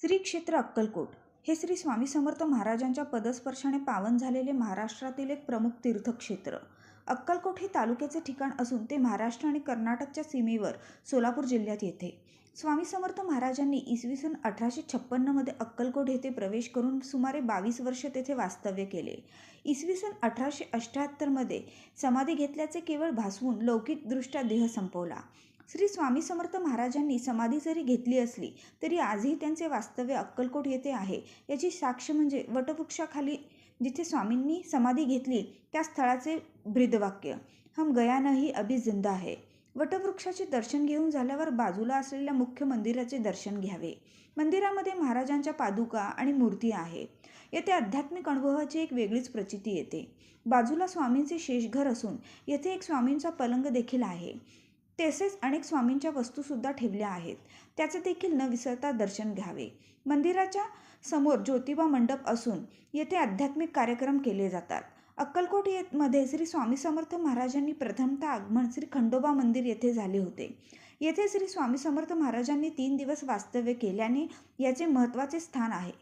श्री क्षेत्र अक्कलकोट हे श्री स्वामी समर्थ महाराजांच्या पदस्पर्शाने पावन झालेले महाराष्ट्रातील एक प्रमुख तीर्थक्षेत्र. अक्कलकोट हे तालुक्याचे ठिकाण असून ते महाराष्ट्र आणि कर्नाटकच्या सीमेवर सोलापूर जिल्ह्यात येते. स्वामी समर्थ महाराजांनी इसवी 1856 मध्ये अक्कलकोट येथे प्रवेश करून सुमारे 22 वर्ष तेथे वास्तव्य केले. इसवी 1878 मध्ये समाधी घेतल्याचे केवळ भासवून लौकिकदृष्ट्या देह संपवला. श्री स्वामी समर्थ महाराजांनी समाधी जरी घेतली असली तरी आजही त्यांचे वास्तव्य अक्कलकोट येथे आहे. याची साक्ष म्हणजे वटवृक्षाखाली जिथे स्वामींनी समाधी घेतली त्या स्थळाचे ब्रीदवाक्य, हम गया नहीं अभी जिंदा है. वटवृक्षाचे दर्शन घेऊन झाल्यावर बाजूला असलेल्या मुख्य मंदिराचे दर्शन घ्यावे. मंदिरामध्ये महाराजांच्या पादुका आणि मूर्ती आहे. येथे आध्यात्मिक अनुभवाची एक वेगळीच प्रचिती येते. बाजूला स्वामींचे शेषघर असून येथे एक स्वामींचा पलंग देखील आहे. तसेच अनेक स्वामींच्या वस्तूसुद्धा ठेवल्या आहेत. त्याचे देखील न विसरता दर्शन घ्यावे. मंदिराच्या समोर ज्योतिबा मंडप असून येथे आध्यात्मिक कार्यक्रम केले जातात. अक्कलकोट मध्ये श्री स्वामी समर्थ महाराजांनी प्रथमतः आगमन श्री खंडोबा मंदिर येथे झाले होते. येथे श्री स्वामी समर्थ महाराजांनी 3 दिवस वास्तव्य केल्याने याचे महत्त्वाचे स्थान आहे.